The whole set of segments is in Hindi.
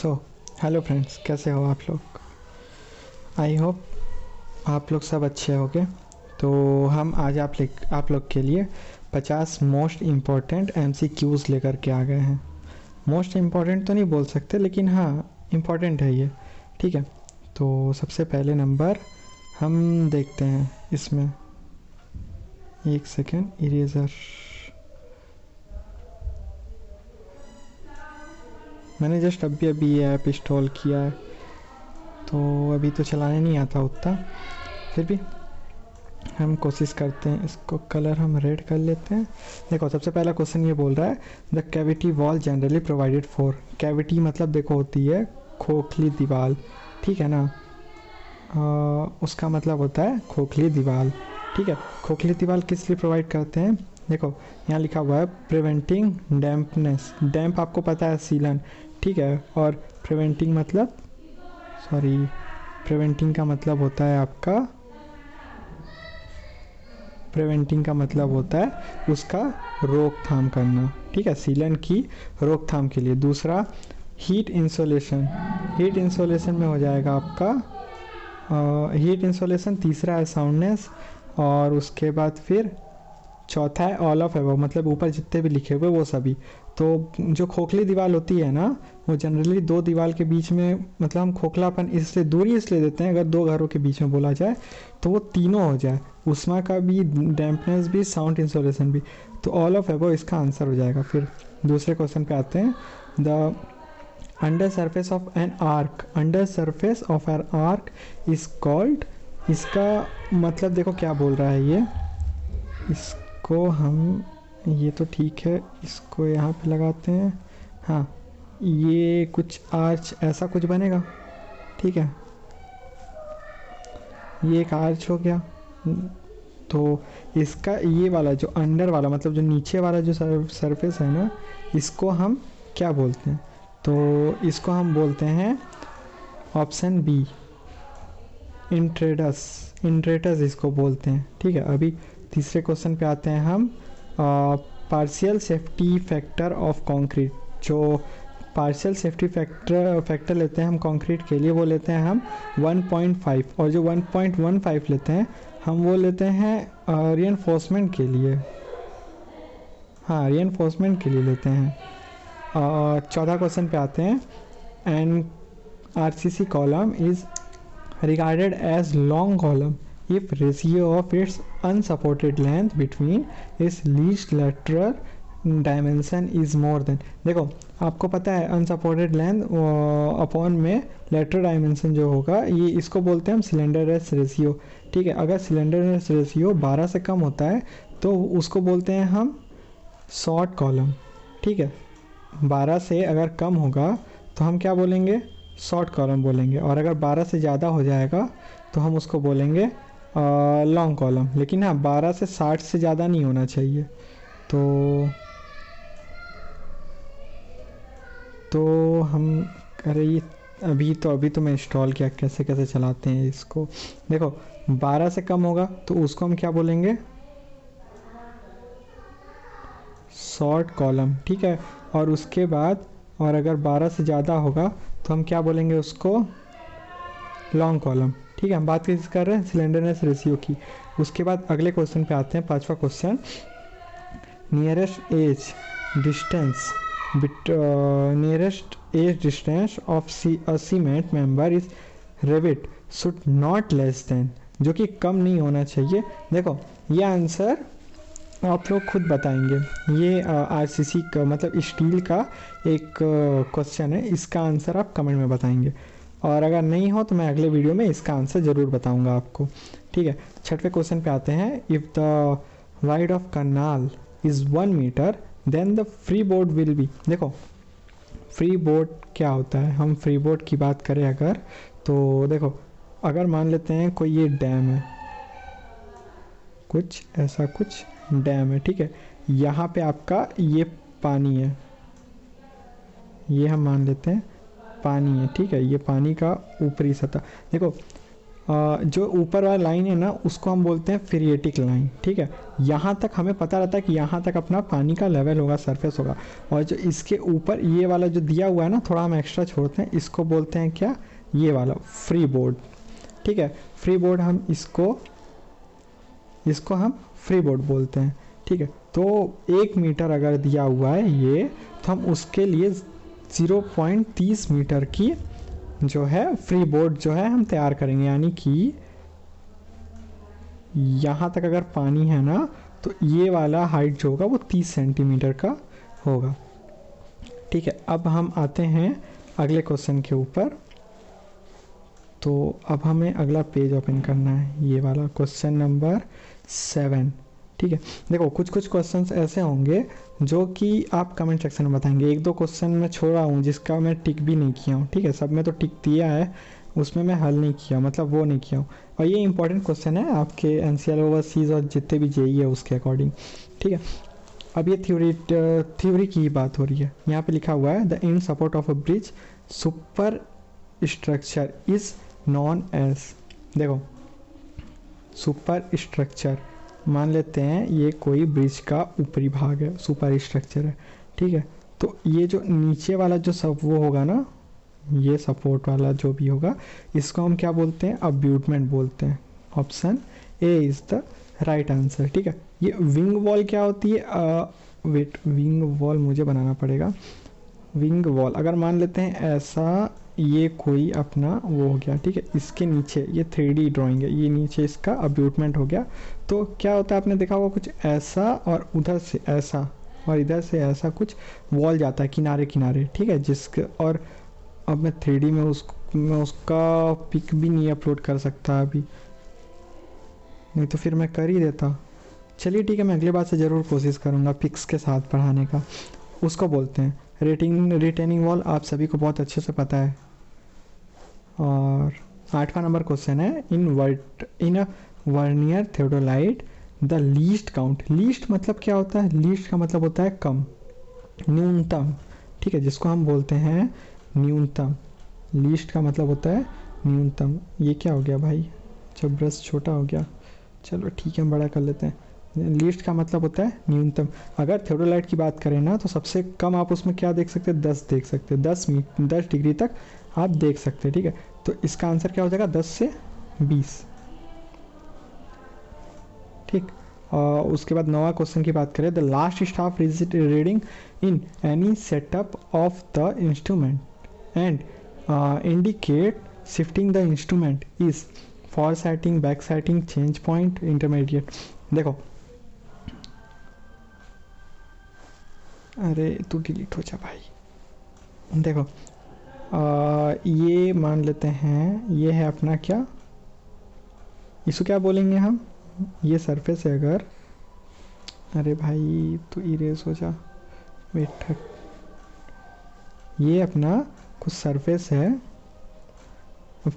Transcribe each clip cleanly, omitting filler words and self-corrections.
सो हेलो फ्रेंड्स, कैसे हो आप लोग। आई होप आप लोग सब अच्छे होंगे। तो हम आज आप लोग के लिए 50 मोस्ट इम्पॉर्टेंट MCQs लेकर के आ गए हैं। मोस्ट इम्पॉर्टेंट तो नहीं बोल सकते, लेकिन हाँ इम्पॉर्टेंट है ये। ठीक है, तो सबसे पहले नंबर हम देखते हैं इसमें। एक सेकेंड, इरेज़र मैंने जस्ट अभी ये ऐप इंस्टॉल किया है, तो अभी तो चलाने नहीं आता उतना। फिर भी हम कोशिश करते हैं। इसको कलर हम रेड कर लेते हैं। देखो, सबसे पहला क्वेश्चन ये बोल रहा है the cavity wall generally provided for. Cavity मतलब देखो होती है खोखली दीवार, ठीक है ना। उसका मतलब होता है खोखली दीवार। ठीक है, खोखली दीवार किस लिए प्रोवाइड करते हैं। देखो यहाँ लिखा हुआ है प्रिवेंटिंग डैम्पनेस। डैम्प आपको पता है सीलन, ठीक है। और प्रिवेंटिंग मतलब प्रिवेंटिंग का मतलब होता है आपका, प्रिवेंटिंग का मतलब होता है उसका रोकथाम करना, ठीक है, सीलन की रोकथाम के लिए। दूसरा हीट इंसुलेशन। हीट इंसुलेशन में हो जाएगा आपका हीट इंसुलेशन। तीसरा है साउंडनेस, और उसके बाद फिर चौथा है ऑल ऑफ एबव, मतलब ऊपर जितने भी लिखे हुए वो सभी। तो जो खोखली दीवार होती है ना, वो जनरली दो दीवार के बीच में, मतलब हम खोखलापन इसलिए दूरी इसलिए देते हैं, अगर दो घरों के बीच में बोला जाए तो वो तीनों हो जाए, उष्मा का भी, डैम्पनेस भी, साउंड इंसुलेशन भी। तो ऑल ऑफ एबव इसका आंसर हो जाएगा। फिर दूसरे क्वेश्चन पे आते हैं। The under surface of an arc, under surface of an arc is called. इसका मतलब देखो क्या बोल रहा है ये। इसको हम, ये तो ठीक है, इसको यहाँ पे लगाते हैं। हाँ, ये कुछ आर्च ऐसा कुछ बनेगा, ठीक है। ये एक आर्च हो गया। तो इसका ये वाला जो अंडर वाला, मतलब जो नीचे वाला जो सरफेस है ना, इसको हम क्या बोलते हैं। तो इसको हम बोलते हैं ऑप्शन बी, इंट्रेडस। इंट्रेटस इसको बोलते हैं, ठीक है। अभी तीसरे क्वेश्चन पे आते हैं हम। Partial safety factor of concrete. जो पार्शियल सेफ्टी फैक्टर लेते हैं हम कंक्रीट के लिए, वो लेते हैं हम 1.5, और जो 1.15 लेते हैं हम वो लेते हैं रीइंफोर्समेंट के लिए। हाँ, रीइंफोर्समेंट के लिए लेते हैं। चौथा क्वेश्चन पे आते हैं। And RCC column is regarded as long column if ratio of its unsupported length between its least lateral dimension is more than। देखो आपको पता है अनसपोर्टेड लेंथ अपॉन में लेटरल डायमेंशन जो होगा, ये इसको बोलते हैं हम सिलेंडरनेस रेशियो, ठीक है। अगर सिलेंडरनेस रेशियो 12 से कम होता है तो उसको बोलते हैं हम शॉर्ट कॉलम, ठीक है। 12 से अगर कम होगा तो हम क्या बोलेंगे, शॉर्ट कॉलम बोलेंगे। और अगर 12 से ज़्यादा हो जाएगा तो हम उसको बोलेंगे लॉन्ग कॉलम। लेकिन हाँ, 12 से 60 से ज़्यादा नहीं होना चाहिए। तो हम अरे ये अभी तो मैं इंस्टॉल किया, कैसे कैसे चलाते हैं इसको। देखो 12 से कम होगा तो उसको हम क्या बोलेंगे, शॉर्ट कॉलम, ठीक है। और उसके बाद, और अगर 12 से ज़्यादा होगा तो हम क्या बोलेंगे उसको, लॉन्ग कॉलम, ठीक है। हम बात कर रहे हैं सिलेंडरनेस रेशियो की। उसके बाद अगले क्वेश्चन पे आते हैं, पांचवा question. Nearest edge distance of cement member is rivet should not less than, जो कि कम नहीं होना चाहिए। देखो ये आंसर आप लोग खुद बताएंगे। ये RCC का मतलब स्टील का एक क्वेश्चन है, इसका आंसर आप कमेंट में बताएंगे। और अगर नहीं हो तो मैं अगले वीडियो में इसका आंसर ज़रूर बताऊंगा आपको, ठीक है। छठवें क्वेश्चन पे आते हैं। If the wide of canal is 1 metre then the free board will be. देखो फ्री बोर्ड क्या होता है, हम फ्री बोर्ड की बात करें अगर, तो देखो अगर मान लेते हैं कोई ये डैम है, कुछ ऐसा कुछ डैम है, ठीक है। यहाँ पे आपका ये पानी है, ये हम मान लेते हैं पानी है, ठीक है। ये पानी का ऊपरी सतह। देखो जो ऊपर वाला लाइन है ना उसको हम बोलते हैं फेरिएटिक लाइन, ठीक है। यहाँ तक हमें पता रहता है कि यहाँ तक अपना पानी का लेवल होगा, सरफेस होगा। और जो इसके ऊपर ये वाला जो दिया हुआ है ना, थोड़ा हम एक्स्ट्रा छोड़ते हैं, इसको बोलते हैं क्या, ये वाला फ्री बोर्ड, ठीक है। फ्री बोर्ड हम इसको हम फ्री बोर्ड बोलते हैं, ठीक है। तो 1 मीटर अगर दिया हुआ है ये, तो हम उसके लिए 0.30 मीटर की जो है फ्री बोर्ड जो है हम तैयार करेंगे। यानी कि यहाँ तक अगर पानी है ना, तो ये वाला हाइट जो होगा वो 30 सेंटीमीटर का होगा, ठीक है। अब हम आते हैं अगले क्वेश्चन के ऊपर। तो अब हमें अगला पेज ओपन करना है, ये वाला क्वेश्चन नंबर 7, ठीक है। देखो कुछ क्वेश्चंस ऐसे होंगे जो कि आप कमेंट सेक्शन में बताएंगे। 1-2 क्वेश्चन मैं छोड़ा हूँ जिसका मैं टिक भी नहीं किया हूँ, ठीक है। सब में तो टिक दिया है, उसमें मैं हल नहीं किया, मतलब वो नहीं किया हूँ। और ये इंपॉर्टेंट क्वेश्चन है आपके एनसीआर ओवरसीज और जितने भी जेई है उसके अकॉर्डिंग, ठीक है। अब ये थ्योरी की बात हो रही है। यहाँ पे लिखा हुआ है the in support of a bridge superstructure is known as, देखो सुपर स्ट्रक्चर मान लेते हैं ये कोई ब्रिज का ऊपरी भाग है, सुपर स्ट्रक्चर है, ठीक है। तो ये जो नीचे वाला जो सब वो होगा ना, ये सपोर्ट वाला जो भी होगा, इसको हम क्या बोलते हैं, अब्यूटमेंट बोलते हैं। Option A is the right answer, ठीक है। ये विंग वॉल क्या होती है, वेट विंग वॉल मुझे बनाना पड़ेगा। विंग वॉल अगर मान लेते हैं ऐसा, ये कोई अपना वो हो गया, ठीक है। इसके नीचे ये 3D ड्राइंग है, ये नीचे इसका अब्यूटमेंट हो गया। तो क्या होता है, आपने देखा होगा कुछ ऐसा और उधर से ऐसा और इधर से ऐसा कुछ वॉल जाता है किनारे किनारे, ठीक है। जिसके और अब मैं 3D में उसका पिक भी नहीं अपलोड कर सकता अभी, नहीं तो फिर मैं कर ही देता। चलिए ठीक है, मैं अगली बार से ज़रूर कोशिश करूँगा पिक्स के साथ पढ़ाने का। उसको बोलते हैं रिटेनिंग वॉल, आप सभी को बहुत अच्छे से पता है। और 8वां नंबर क्वेश्चन है in a vernier theodolite the least count. Least मतलब क्या होता है, लीस्ट का मतलब होता है कम, न्यूनतम, ठीक है, जिसको हम बोलते हैं न्यूनतम। लीस्ट का मतलब होता है न्यूनतम। ये क्या हो गया भाई, जब ब्रश छोटा हो गया, चलो ठीक है हम बड़ा कर लेते हैं। लीस्ट का मतलब होता है न्यूनतम। अगर थियोडोलाइट की बात करें ना, तो सबसे कम आप उसमें क्या देख सकते हैं, 10 देख सकते हैं, 10 डिग्री तक आप देख सकते हैं, ठीक है। तो इसका आंसर क्या हो जाएगा, 10 से 20, ठीक। और उसके बाद 9वां क्वेश्चन की बात करें, the last staff reading in any setup of the instrument and indicate shifting the instrument is for setting, back setting, change point, intermediate. देखो अरे तू डिलीट हो जा भाई। देखो ये मान लेते हैं, ये है अपना क्या, इसको क्या बोलेंगे हम, ये सरफेस है अगर, अरे भाई तू इरेज हो जा, वेट, ये अपना कुछ सरफेस है,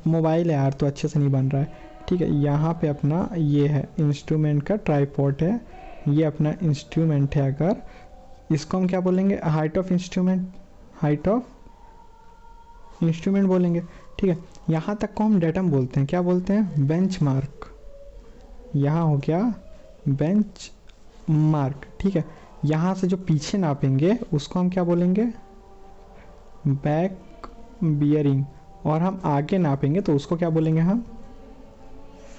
मोबाइल है यार तो अच्छे से नहीं बन रहा है, ठीक है। यहाँ पे अपना ये है इंस्ट्रूमेंट का ट्राइपॉड है, ये अपना इंस्ट्रूमेंट है। अगर इसको हम क्या बोलेंगे, height of instrument, height of instrument बोलेंगे, ठीक है। यहाँ तक को हम डेटम बोलते हैं, क्या बोलते हैं, बेंच मार्क। यहाँ हो गया बेंच मार्क, ठीक है। यहाँ से जो पीछे नापेंगे उसको हम क्या बोलेंगे, बैक बियरिंग। और हम आगे नापेंगे तो उसको क्या बोलेंगे हम,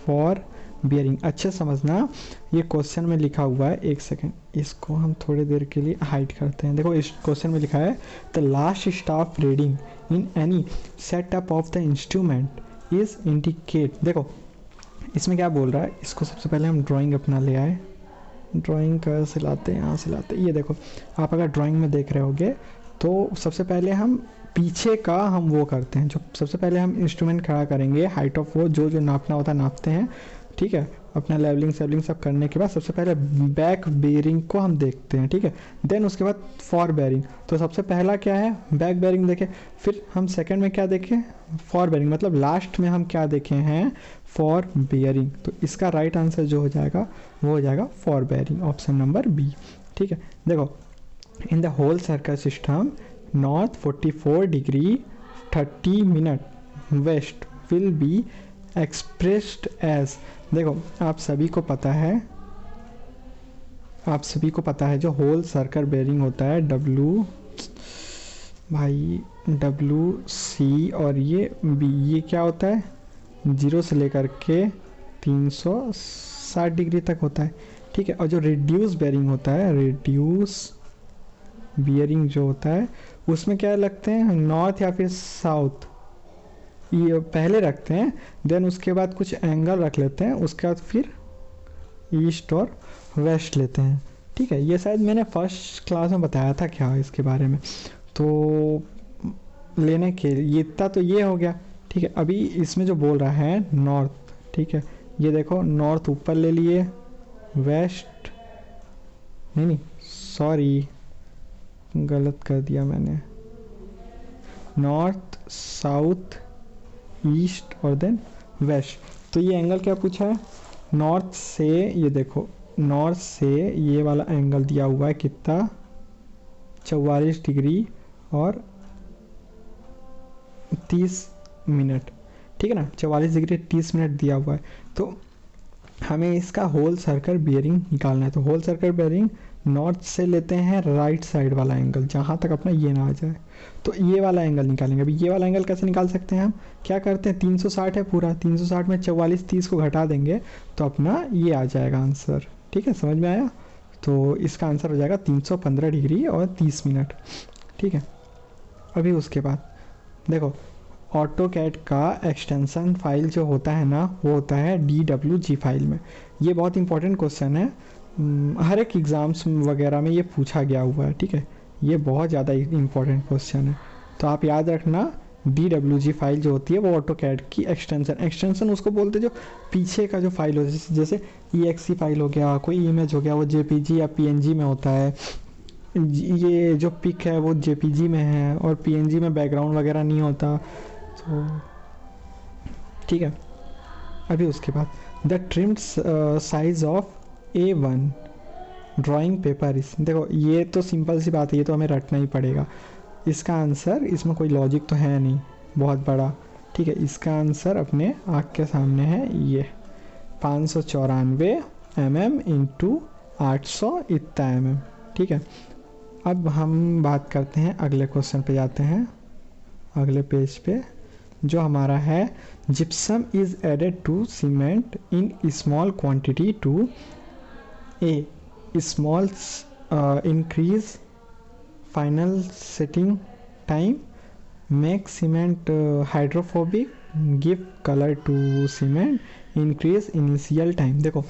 फॉर बियरिंग। अच्छे समझना, ये क्वेश्चन में लिखा हुआ है, एक सेकेंड इसको हम थोड़ी देर के लिए हाइड करते हैं। देखो इस क्वेश्चन में लिखा है the last staff reading in any setup of the instrument is indicate. देखो इसमें क्या बोल रहा है, इसको सबसे पहले हम ड्राइंग अपना ले आए, ड्राइंग का से लाते हैं, यहाँ से लाते हैं। ये देखो आप अगर ड्राइंग में देख रहे होगे तो सबसे पहले हम पीछे का हम वो करते हैं, जो सबसे पहले हम इंस्ट्रूमेंट खड़ा करेंगे, हाइट ऑफ वो जो नापना होता है नापते हैं, ठीक है। अपना लेवलिंग सेवलिंग सब करने के बाद सबसे पहले बैक बेरिंग को हम देखते हैं, ठीक है। देन उसके बाद फॉर बेरिंग। तो सबसे पहला क्या है, बैक बेरिंग देखें, फिर हम सेकंड में क्या देखें, फॉर बेरिंग, मतलब लास्ट में हम क्या देखे हैं, फॉर बेरिंग। तो इसका राइट आंसर जो हो जाएगा वो हो जाएगा for bearing, option number B, ठीक है। देखो in the whole circle system north 44 degree 30 minute, west will be expressed as, देखो आप सभी को पता है, जो होल सर्कल बेरिंग होता है डब्लू सी और ये बी, ये क्या होता है 0 से लेकर के 360 डिग्री तक होता है, ठीक है। और जो रिड्यूस बेरिंग होता है, रिड्यूस बियरिंग जो होता है, उसमें क्या लगते हैं नॉर्थ या फिर साउथ, ये पहले रखते हैं, देन उसके बाद कुछ एंगल रख लेते हैं, उसके बाद फिर ईस्ट और वेस्ट लेते हैं, ठीक है। ये शायद मैंने फर्स्ट क्लास में बताया था क्या इसके बारे में। तो लेने के ये इतना तो ये हो गया, ठीक है। अभी इसमें जो बोल रहा है नॉर्थ, ठीक है, ये देखो नॉर्थ ऊपर ले लिए, वेस्ट नहीं सॉरी गलत कर दिया मैंने, नॉर्थ साउथ ईस्ट और देन वेस्ट। तो ये एंगल क्या पूछा है, नॉर्थ से, ये देखो नॉर्थ से ये वाला एंगल दिया हुआ है कितना 44 डिग्री और 30 मिनट, ठीक है ना, 44 डिग्री 30 मिनट दिया हुआ है। तो हमें इसका होल सर्कल बियरिंग निकालना है। तो होल सर्कल बियरिंग नॉर्थ से लेते हैं राइट साइड वाला एंगल, जहाँ तक अपना ये ना आ जाए, तो ये वाला एंगल निकालेंगे। अभी ये वाला एंगल कैसे निकाल सकते हैं हम, क्या करते हैं 360 है पूरा, 360 में 44 30 को घटा देंगे तो अपना ये आ जाएगा आंसर, ठीक है, समझ में आया। तो इसका आंसर हो जाएगा 315 डिग्री और 30 मिनट, ठीक है। अभी उसके बाद देखो ऑटोकैड का एक्सटेंशन फाइल जो होता है ना, वो होता है DWG फाइल में। ये बहुत इंपॉर्टेंट क्वेश्चन है, हर एक एग्ज़ाम्स वगैरह में ये पूछा गया हुआ है, ठीक है। ये बहुत ज़्यादा इंपॉर्टेंट क्वेश्चन है, तो आप याद रखना DWG फाइल जो होती है वो ऑटोकैड की एक्सटेंशन उसको बोलते हैं जो पीछे का जो फाइल हो, जैसे EXE फाइल हो गया, कोई इमेज हो गया वो JPG या PNG में होता है, ये जो पिक है वो JPG में है और PNG में बैकग्राउंड वगैरह नहीं होता, तो ठीक है। अभी उसके बाद the trimmed size of A1 drawing paper इस, देखो ये तो सिंपल सी बात है, ये तो हमें रटना ही पड़ेगा। इसका आंसर, इसमें कोई लॉजिक तो है नहीं बहुत बड़ा, ठीक है। इसका आंसर अपने आँख के सामने है, ये 594 mm इंटू 800 इतना mm, ठीक है। अब हम बात करते हैं, अगले क्वेश्चन पे जाते हैं, अगले पेज पे जो हमारा है, gypsum is added to cement in small quantity to a small increase final setting time, make cement hydrophobic, give colour to cement, increase initial time. देखो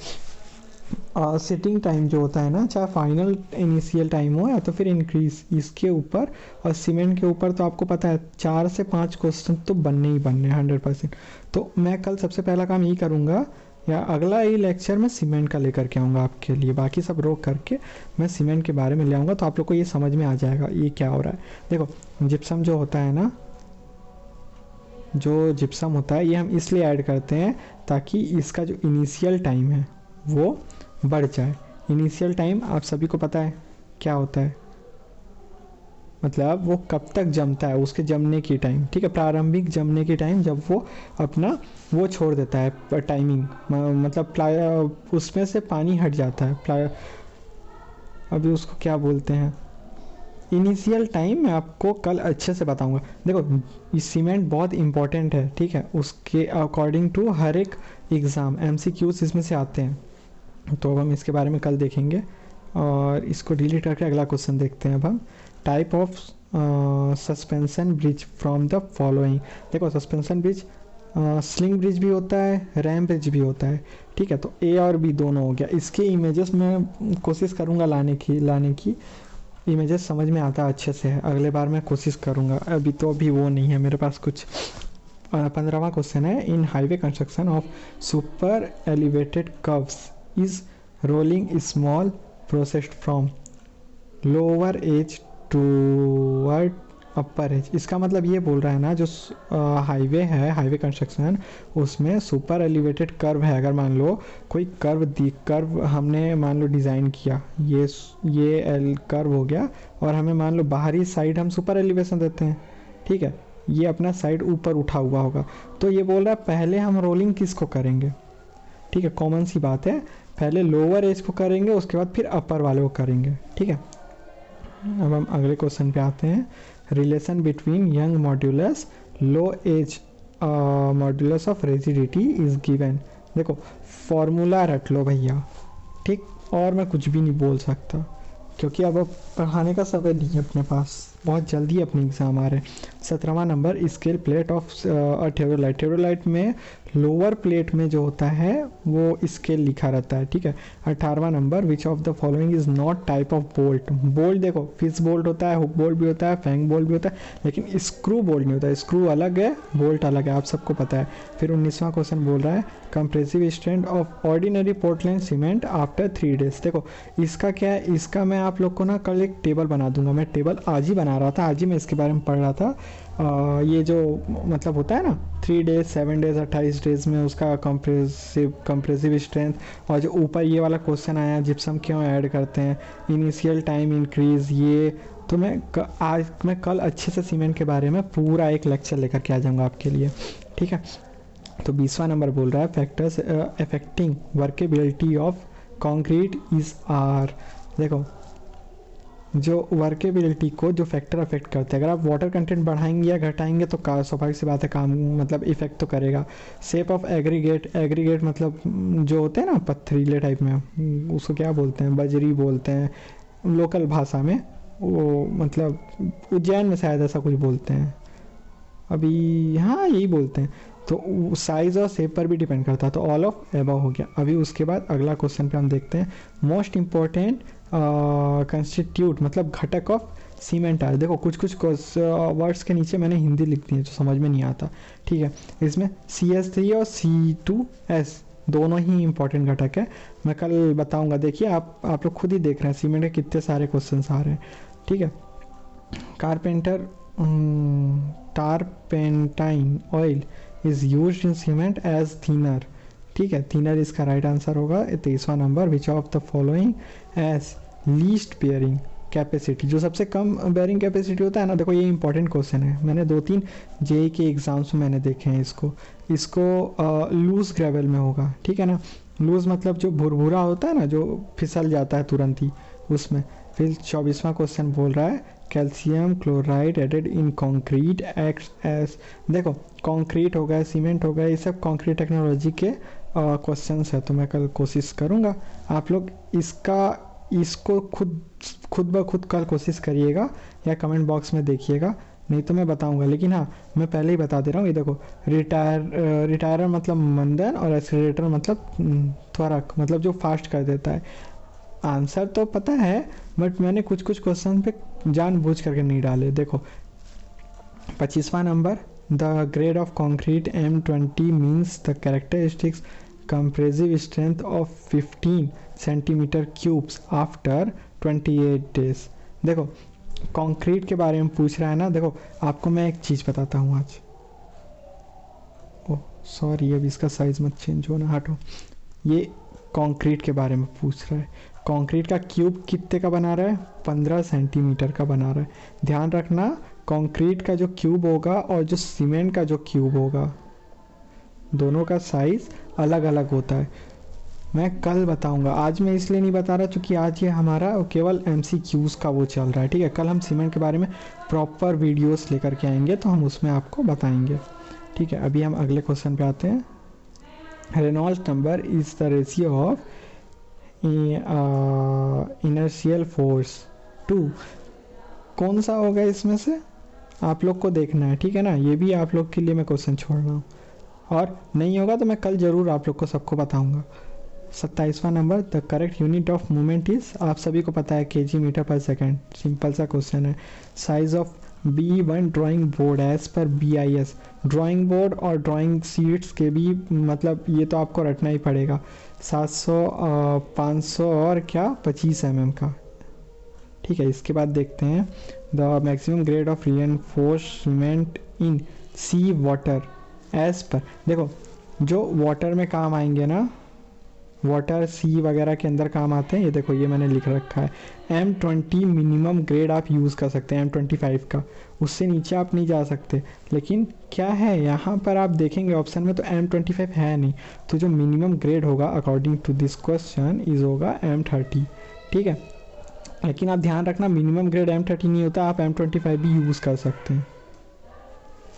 सेटिंग टाइम जो होता है ना, चाहे फाइनल इनिशियल टाइम हो या तो फिर इंक्रीज, इसके ऊपर और सीमेंट के ऊपर तो आपको पता है 4 से 5 क्वेश्चन तो बनने ही बनने 100%। तो मैं कल सबसे पहला काम यही करूँगा, या अगला ही लेक्चर में सीमेंट का लेकर के आऊँगा आपके लिए, बाकी सब रोक करके मैं सीमेंट के बारे में ले आऊँगा, तो आप लोग को ये समझ में आ जाएगा ये क्या हो रहा है। देखो जिप्सम जो होता है ना, जो जिप्सम होता है ये हम इसलिए ऐड करते हैं ताकि इसका जो इनिशियल टाइम है वो बढ़ जाए। इनिशियल टाइम आप सभी को पता है क्या होता है, मतलब वो कब तक जमता है, उसके जमने की टाइम, ठीक है, प्रारंभिक जमने की टाइम, जब वो अपना वो छोड़ देता है टाइमिंग, मतलब उसमें से पानी हट जाता है, अभी उसको क्या बोलते हैं, इनिशियल टाइम मैं आपको कल अच्छे से बताऊंगा। देखो ये सीमेंट बहुत इंपॉर्टेंट है, ठीक है, उसके अकॉर्डिंग टू हर एक एग्ज़ाम MCQs इसमें से आते हैं, तो अब हम इसके बारे में कल देखेंगे। और इसको डिलीट करके अगला क्वेश्चन देखते हैं अब हम, type of suspension bridge from the following. देखो सस्पेंशन ब्रिज स्लिंग ब्रिज भी होता है, रैम ब्रिज भी होता है, ठीक है। तो A और B दोनों हो गया। इसके इमेजेस मैं कोशिश करूँगा लाने की इमेजेस समझ में आता अच्छे से है, अगले बार मैं कोशिश करूँगा, अभी वो नहीं है मेरे पास कुछ। 15वां क्वेश्चन है, in highway construction of super elevated curves is rolling small processed from lower edge toward upper edge. इसका मतलब ये बोल रहा है ना, जो हाईवे है, हाईवे कंस्ट्रक्शन, उसमें सुपर एलिवेटेड कर्व है। अगर मान लो कोई कर्व हमने मान लो डिज़ाइन किया, ये कर्व हो गया, और हमें मान लो बाहरी साइड हम सुपर एलिवेशन देते हैं, ठीक है, ये अपना साइड ऊपर उठा हुआ होगा। तो ये बोल रहा है पहले हम रोलिंग किसको करेंगे, ठीक है, कॉमन सी बात है, पहले लोअर एज को करेंगे उसके बाद फिर अपर वाले को करेंगे, ठीक है। अब हम अगले क्वेश्चन पे आते हैं। Relation between Young modulus low as modulus of rigidity is given. देखो फॉर्मूला रट लो भैया, ठीक, और मैं कुछ भी नहीं बोल सकता क्योंकि अब पढ़ाने का समय नहीं है अपने पास, बहुत जल्दी अपने एग्ज़ाम आ रहे हैं। 17वां नंबर स्केल प्लेट ऑफ टेरोलाइट। टेरोलाइट में लोअर प्लेट में जो होता है वो स्केल लिखा रहता है, ठीक है। 18वां number which of the following is not type of bolt. Bolt देखो फिश बोल्ट होता है, हुक बोल्ट भी होता है, फैंग बोल्ट भी होता है, लेकिन स्क्रू बोल्ट नहीं होता है। स्क्रू अलग है, बोल्ट अलग है, आप सबको पता है। फिर 19वां क्वेश्चन बोल रहा है compressive strength of ordinary Portland cement after 3 days. देखो इसका क्या है, इसका मैं आप लोग को ना कल एक टेबल बना दूंगा, मैं टेबल आज ही बना रहा था, आज ही मैं इसके बारे में पढ़ रहा था। ये जो मतलब होता है ना 3 डेज 7 डेज 28 डेज में उसका कंप्रेसिव स्ट्रेंथ, और जो ऊपर ये वाला क्वेश्चन आया जिप्सम क्यों ऐड करते हैं, इनिशियल टाइम इंक्रीज, ये तो आज मैं कल अच्छे से सीमेंट के बारे में पूरा एक लेक्चर लेकर के आ जाऊँगा आपके लिए, ठीक है। तो 20वां नंबर बोल रहा है factors affecting workability of concrete is are. देखो जो वर्केबिलिटी को जो फैक्टर अफेक्ट करते हैं, अगर आप वाटर कंटेंट बढ़ाएंगे या घटाएंगे तो स्वाभाविक सी बात है काम मतलब इफेक्ट तो करेगा। शेप ऑफ एग्रीगेट, एग्रीगेट मतलब जो होते हैं ना पथरीले टाइप में, उसको क्या बोलते हैं, बजरी बोलते हैं लोकल भाषा में, वो मतलब उज्जैन में शायद ऐसा कुछ बोलते हैं, अभी हाँ यही बोलते हैं। तो साइज और शेप पर भी डिपेंड करता है, तो ऑल ऑफ एबव हो गया। अभी उसके बाद अगला क्वेश्चन पे हम देखते हैं मोस्ट इम्पोर्टेंट कंस्टिट्यूट मतलब घटक ऑफ सीमेंट आर। देखो कुछ कुछ वर्ड्स के नीचे मैंने हिंदी लिख दी है जो समझ में नहीं आता, ठीक है। इसमें CH3 और C2S दोनों ही इंपॉर्टेंट घटक है, मैं कल बताऊंगा। देखिए आप लोग खुद ही देख रहे हैं सीमेंट के कितने सारे क्वेश्चन आ रहे हैं, ठीक है। Carpenter turpentine oil is used in cement as thinner, ठीक है, थिनर इसका राइट आंसर होगा। 23वां number which of the following as least bearing capacity, जो सबसे कम बेयरिंग कैपेसिटी होता है ना, देखो ये इंपॉर्टेंट क्वेश्चन है, मैंने 2-3 जेई के एग्जाम्स में मैंने देखे हैं इसको लूज ग्रेवल में होगा, ठीक है ना। लूज मतलब जो भुरभुरा होता है ना, जो फिसल जाता है तुरंत ही उसमें। फिर 24वां क्वेश्चन बोल रहा है calcium chloride added in concrete acts as. देखो कंक्रीट हो गया, सीमेंट हो गया, ये सब कंक्रीट टेक्नोलॉजी के क्वेश्चंस है, तो मैं कल कोशिश करूँगा आप लोग इसको खुद ब खुद कल कोशिश करिएगा या कमेंट बॉक्स में देखिएगा, नहीं तो मैं बताऊंगा। लेकिन हाँ मैं पहले ही बता दे रहा हूँ, ये देखो रिटायरर मतलब मंदन और एक्सीलरेटर मतलब त्वरक मतलब जो फास्ट कर देता है। आंसर तो पता है बट मैंने कुछ कुछ क्वेश्चन पे जानबूझ करके नहीं डाले। देखो 25वां number the grade of concrete M20 means the characteristics compressive strength of 15 centimetre cubes after 28 days. देखो कंक्रीट के बारे में पूछ रहा है ना, देखो आपको मैं एक चीज़ बताता हूँ आज। ओह सॉरी अब इसका साइज मत चेंज होना, हटो। ये कंक्रीट के बारे में पूछ रहा है, कंक्रीट का क्यूब कितने का बना रहा है, 15 सेंटीमीटर का बना रहा है। ध्यान रखना कंक्रीट का जो क्यूब होगा और जो सीमेंट का जो क्यूब होगा दोनों का साइज अलग अलग होता है। मैं कल बताऊंगा, आज मैं इसलिए नहीं बता रहा क्योंकि आज ये हमारा केवल MCQs का वो चल रहा है, ठीक है। कल हम सीमेंट के बारे में प्रॉपर वीडियोस लेकर के आएंगे तो हम उसमें आपको बताएंगे, ठीक है। अभी हम अगले क्वेश्चन पे आते हैं। Reynolds number is the ratio of inertial force to, कौन सा होगा इसमें से आप लोग को देखना है, ठीक है ना। ये भी आप लोग के लिए मैं क्वेश्चन छोड़ रहा हूँ, और नहीं होगा तो मैं कल ज़रूर आप लोग को सबको बताऊंगा। 27वां number the correct unit of movement is, आप सभी को पता है kg metre per second, simple सा क्वेश्चन है। Size of B1 drawing board as per BIS, drawing board और ड्राइंग शीट्स के भी मतलब ये तो आपको रटना ही पड़ेगा। 700 500 और क्या 25 mm का, ठीक है। इसके बाद देखते हैं the maximum grade of reinforcement in sea water as पर। देखो जो वाटर में काम आएंगे ना, वाटर सी वगैरह के अंदर काम आते हैं, ये देखो ये मैंने लिख रखा है। M20 मिनिमम ग्रेड आप यूज़ कर सकते हैं, M25 का, उससे नीचे आप नहीं जा सकते। लेकिन क्या है यहाँ पर आप देखेंगे ऑप्शन में तो M25 है नहीं, तो जो मिनिमम ग्रेड होगा according to this question is होगा M30, ठीक है। लेकिन आप ध्यान रखना मिनिमम ग्रेड M30 नहीं होता, आप M25 भी यूज़ कर सकते हैं,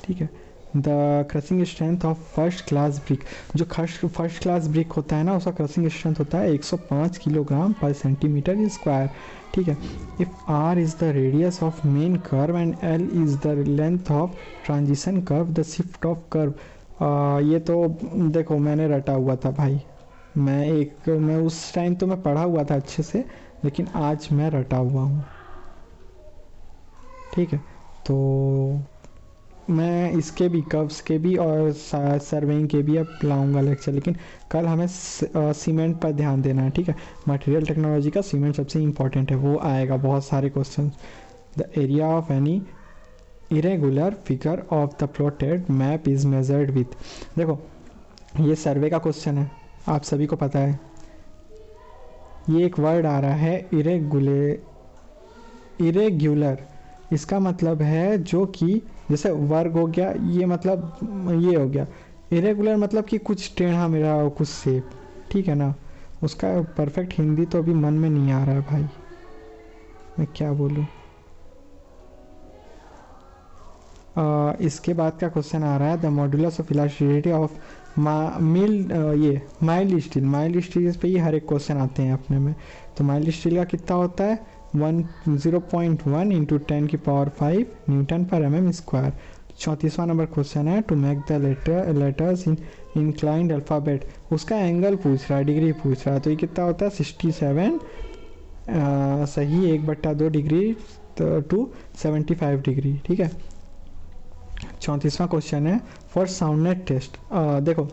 ठीक है। The crushing strength of first class brick, जो फर्स्ट क्लास ब्रिक होता है ना उसका क्रशिंग स्ट्रेंथ होता है 105 किलोग्राम पर सेंटीमीटर स्क्वायर, ठीक है। If R is the radius of main curve and L is the length of transition curve the shift of curve, ये तो देखो मैंने रटा हुआ था भाई, मैं उस टाइम तो मैं पढ़ा हुआ था अच्छे से, लेकिन आज मैं रटा हुआ हूँ, ठीक है। तो मैं इसके भी कर्व्स के भी और सर्वेइंग के भी अब लाऊंगा लेक्चर, लेकिन कल हमें सीमेंट पर ध्यान देना है, ठीक है। मटेरियल टेक्नोलॉजी का सीमेंट सबसे इम्पॉर्टेंट है, वो आएगा बहुत सारे question. The area of any irregular figure of the plotted map is measured with, देखो ये सर्वे का क्वेश्चन है, आप सभी को पता है। ये एक वर्ड आ रहा है इरेगुलर, इसका मतलब है जो कि जैसे वर्ग हो गया, ये मतलब ये हो गया, इरेगुलर मतलब कि कुछ टेढ़ा मेढ़ा हो, कुछ शेप, ठीक है ना। उसका परफेक्ट हिंदी तो अभी मन में नहीं आ रहा है भाई, मैं क्या बोलूँ। इसके बाद का क्वेश्चन आ रहा है the modulus of elasticity of mild steel पे ही हर एक क्वेश्चन आते हैं अपने में। तो माइल्ड स्टील का कितना होता है 0.1 इंटू 10⁵ न्यूटन पर mm स्क्वायर। 34वां नंबर क्वेश्चन है to make the letters in inclined alphabet, उसका एंगल पूछ रहा है, डिग्री पूछ रहा है, तो ये कितना होता है 67 सही 1/2 डिग्री टू 75 डिग्री, ठीक है। 34वां क्वेश्चन है फॉर साउंडनेस टेस्ट, देखो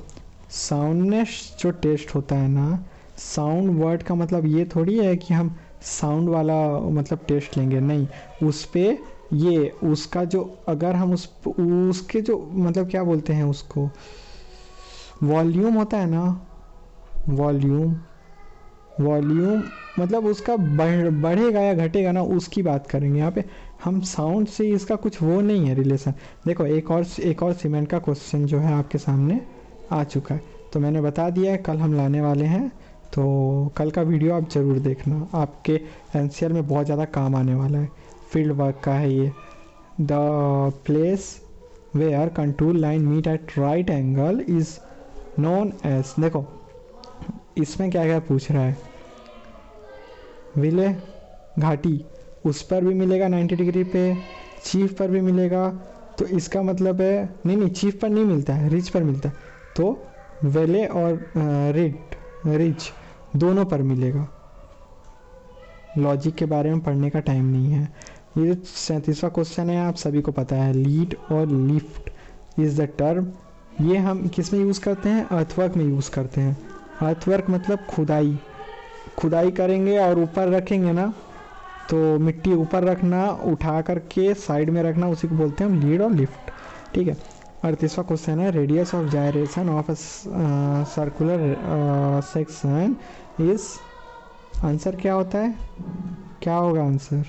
साउंडनेस जो टेस्ट होता है ना, साउंड वर्ड का मतलब ये थोड़ी है कि हम साउंड वाला मतलब टेस्ट लेंगे, नहीं, उस पे ये उसका जो अगर हम उसके जो मतलब क्या बोलते हैं उसको, वॉल्यूम होता है ना, वॉल्यूम मतलब उसका बढ़ेगा या घटेगा ना, उसकी बात करेंगे यहाँ पे हम। साउंड से इसका कुछ वो नहीं है रिलेशन। देखो एक और सीमेंट का क्वेश्चन जो है आपके सामने आ चुका है, तो मैंने बता दिया है कल हम लाने वाले हैं, तो कल का वीडियो आप ज़रूर देखना, आपके एनसीआर में बहुत ज़्यादा काम आने वाला है। फील्ड वर्क का है ये। The place where contour line meet at right angle is known as, देखो इसमें क्या क्या पूछ रहा है, विले घाटी, उस पर भी मिलेगा 90 डिग्री पे, चीफ पर भी मिलेगा, तो इसका मतलब है नहीं चीफ पर नहीं मिलता है, रिच पर मिलता है, तो वेले और रिच दोनों पर मिलेगा। लॉजिक के बारे में पढ़ने का टाइम नहीं है। ये 37वां क्वेश्चन है, आप सभी को पता है, लीड और लिफ्ट इज़ द टर्म, ये हम किस में यूज़ करते हैं, अर्थवर्क में यूज़ करते हैं। अर्थवर्क मतलब खुदाई करेंगे और ऊपर रखेंगे ना, तो मिट्टी ऊपर रखना, उठा करके साइड में रखना, उसी को बोलते हैं हम लीड और लिफ्ट, ठीक है। 38वां क्वेश्चन है radius of gyration of circular section is, answer क्या होता है, क्या होगा आंसर,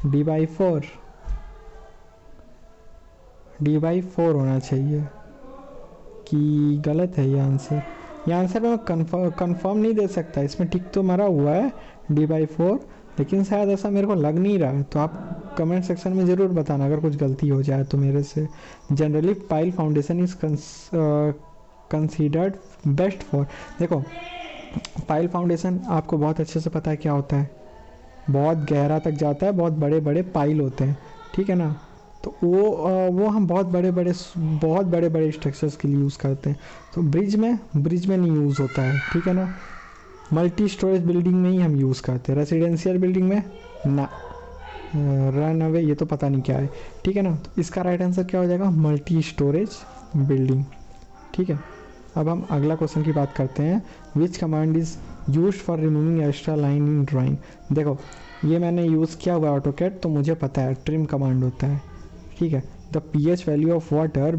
d/4 होना चाहिए कि गलत है ये आंसर। ये आंसर मैं कंफर्म नहीं दे सकता, इसमें टिक तो मारा हुआ है d/4, लेकिन शायद ऐसा मेरे को लग नहीं रहा है, तो आप कमेंट सेक्शन में ज़रूर बताना अगर कुछ गलती हो जाए तो मेरे से। Generally pile foundation is considered best for, देखो पाइल फाउंडेशन आपको बहुत अच्छे से पता है क्या होता है, बहुत गहरा तक जाता है, बहुत बड़े बड़े पाइल होते हैं, ठीक है ना। तो वो हम बहुत बड़े बड़े स्ट्रक्चर्स के लिए यूज़ करते हैं। तो ब्रिज में नहीं यूज़ होता है, ठीक है ना। मल्टी स्टोरेज बिल्डिंग में ही हम यूज़ करते हैं, रेसिडेंशियल बिल्डिंग में ना। रन अवे ये तो पता नहीं क्या है, ठीक है ना। तो इसका राइट आंसर क्या हो जाएगा, मल्टी स्टोरेज बिल्डिंग, ठीक है। अब हम अगला क्वेश्चन की बात करते हैं, विच command is use for removing extra line in drawing. देखो ये मैंने यूज़ किया हुआ ऑटोकैड, तो मुझे पता है ट्रिम कमांड होता है, ठीक है। The pH value of water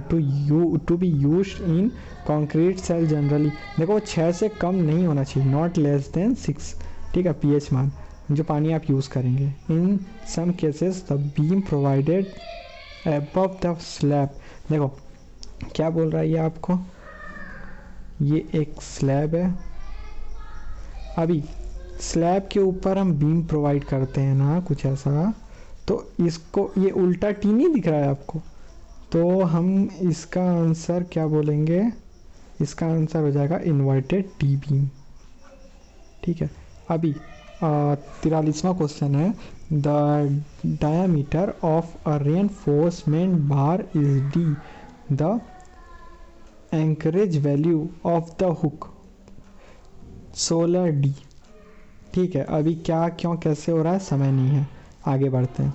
to be used in concrete shall generally, देखो 6 से कम नहीं होना चाहिए, नॉट लेस देन 6, ठीक है, pH मान। जो पानी आप यूज़ करेंगे। In some cases the beam provided above the slab. देखो क्या बोल रहा है ये आपको, ये एक स्लैब है, अभी स्लैब के ऊपर हम बीम प्रोवाइड करते हैं ना कुछ ऐसा, तो इसको ये उल्टा टी नहीं दिख रहा है आपको, तो हम इसका आंसर क्या बोलेंगे, इसका आंसर हो जाएगा इन्वर्टेड टी बीम। ठीक है, अभी 43वां क्वेश्चन है, the diameter of a reinforcement bar is D, the anchorage value of the hook 16 D. ठीक है, अभी क्या क्यों कैसे हो रहा है समय नहीं है, आगे बढ़ते हैं।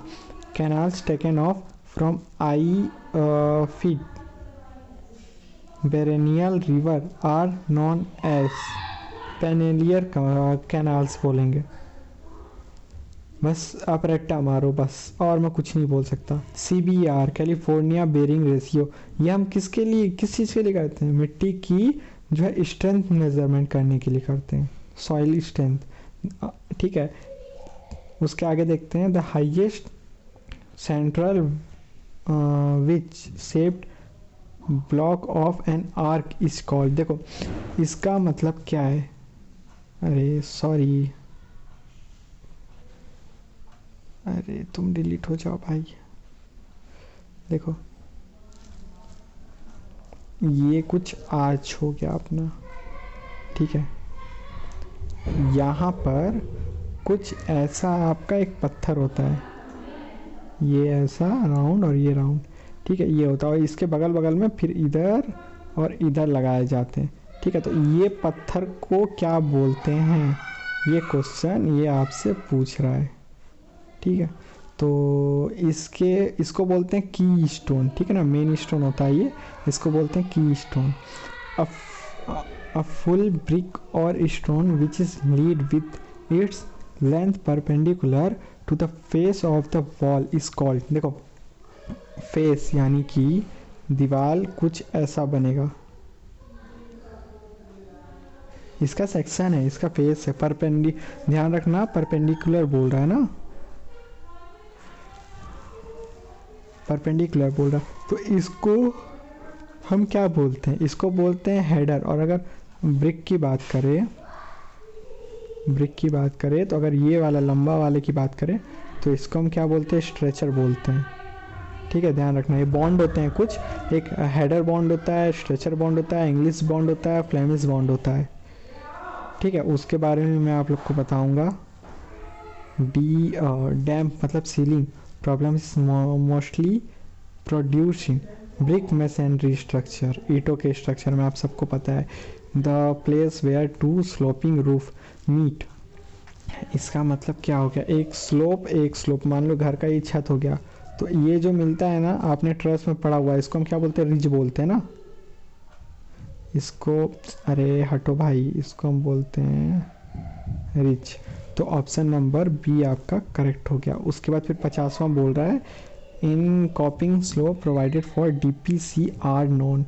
Canals taken off from ice fed perennial river are known as perennial canals बोलेंगे। बस आप रट्टा मारो बस, और मैं कुछ नहीं बोल सकता। CBR कैलिफोर्निया बेरिंग रेशियो, ये हम किसके लिए, किस चीज़ के लिए करते हैं, मिट्टी की जो है स्ट्रेंथ मेजरमेंट करने के लिए करते हैं, सॉइल स्ट्रेंथ। ठीक है, उसके आगे देखते हैं, the highest central which shaped block of an arc is called. देखो इसका मतलब क्या है, अरे सॉरी, अरे तुम डिलीट हो जाओ भाई। देखो ये कुछ आज हो गया अपना, ठीक है, यहाँ पर कुछ ऐसा आपका एक पत्थर होता है, ये ऐसा राउंड और ये राउंड, ठीक है, ये होता है, और इसके बगल बगल में फिर इधर और इधर लगाए जाते हैं। ठीक है, तो ये पत्थर को क्या बोलते हैं, ये क्वेश्चन ये आपसे पूछ रहा है। ठीक है, तो इसको बोलते हैं की स्टोन। ठीक है ना, मेन स्टोन होता है ये, इसको बोलते हैं की stone. A full brick or stone which is laid with its length perpendicular to the face of the wall is called. देखो फेस यानी कि दीवार कुछ ऐसा बनेगा, इसका सेक्शन है, इसका फेस है, ध्यान रखना परपेंडिकुलर बोल रहा है ना, परपेंडिकुलर बोल रहा है, तो इसको हम क्या बोलते हैं, इसको बोलते हैं हेडर। और अगर ब्रिक की बात करें तो अगर ये वाला लंबा वाले की बात करें तो इसको हम क्या बोलते हैं, स्ट्रेचर बोलते हैं। ठीक है, ध्यान रखना, ये बॉन्ड होते हैं कुछ, एक हेडर बॉन्ड होता है, स्ट्रेचर बॉन्ड होता है, इंग्लिश बॉन्ड होता है, फ्लेमिश बॉन्ड होता है। ठीक है, उसके बारे में मैं आप लोग को बताऊंगा। डैम्प मतलब ceiling problem is mostly producing brick masonry structure, ईंटों के स्ट्रक्चर में आप सबको पता है। The place where two sloping roof meet, इसका मतलब क्या हो गया, एक स्लोप, मान लो घर का ये छत हो गया, तो ये जो मिलता है ना, आपने ट्रस में पड़ा हुआ है, इसको हम क्या बोलते हैं, रिज बोलते हैं ना इसको, अरे हटो भाई, इसको हम बोलते हैं रिज। तो ऑप्शन नंबर बी आपका करेक्ट हो गया। उसके बाद फिर 50वां बोल रहा है, in coping slope provided for DPC are known,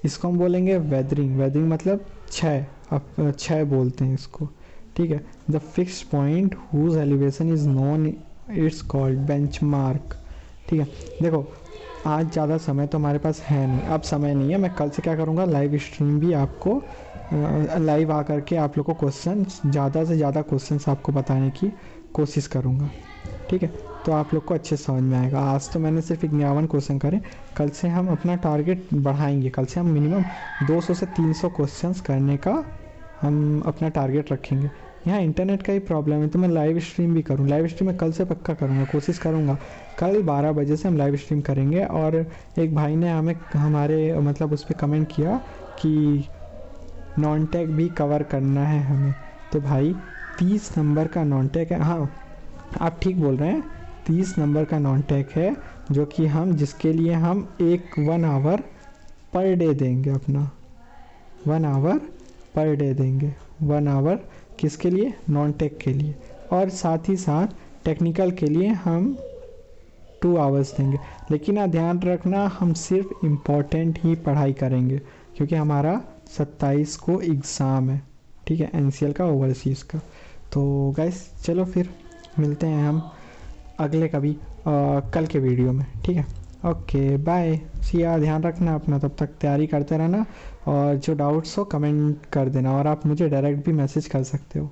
इसको हम बोलेंगे वेदरिंग मतलब छः बोलते हैं इसको। ठीक है, the fix point whose elevation is known it's called benchmark. ठीक है, देखो आज ज़्यादा समय तो हमारे पास है नहीं, अब समय नहीं है, मैं कल से क्या करूँगा, लाइव स्ट्रीम भी आपको लाइव आकर के आप लोग को क्वेश्चन, ज़्यादा से ज़्यादा क्वेश्चंस आपको बताने की कोशिश करूँगा। ठीक है, तो आप लोग को अच्छे समझ में आएगा। आज तो मैंने सिर्फ 51 क्वेश्चन करे, कल से हम अपना टारगेट बढ़ाएंगे, कल से हम मिनिमम 200 से 300 क्वेश्चंस करने का हम अपना टारगेट रखेंगे। यहाँ इंटरनेट का ही प्रॉब्लम है, तो मैं लाइव स्ट्रीम भी करूँ, लाइव स्ट्रीम मैं कल से पक्का करूँगा, कोशिश करूँगा कल 12 बजे से हम लाइव स्ट्रीम करेंगे। और एक भाई ने हमें हमारे मतलब उस पर कमेंट किया कि नॉन टेक भी कवर करना है हमें, तो भाई 30 नंबर का नॉन टेक है, हाँ आप ठीक बोल रहे हैं, 30 नंबर का नॉन टेक है, जो कि हम जिसके लिए हम 1 आवर पर डे देंगे, अपना 1 आवर पर डे देंगे, 1 आवर किसके लिए, नॉन टेक के लिए, और साथ ही साथ टेक्निकल के लिए हम 2 आवर्स देंगे। लेकिन ध्यान रखना, हम सिर्फ इम्पोर्टेंट ही पढ़ाई करेंगे, क्योंकि हमारा 27 को एग्ज़ाम है। ठीक है, NCL का, ओवरसीज़ का। तो गाइस चलो फिर मिलते हैं हम अगले कभी कल के वीडियो में, ठीक है। ओके बाय, सिया, ध्यान रखना अपना, तब तक तैयारी करते रहना और जो डाउट्स हो कमेंट कर देना और आप मुझे डायरेक्ट भी मैसेज कर सकते हो।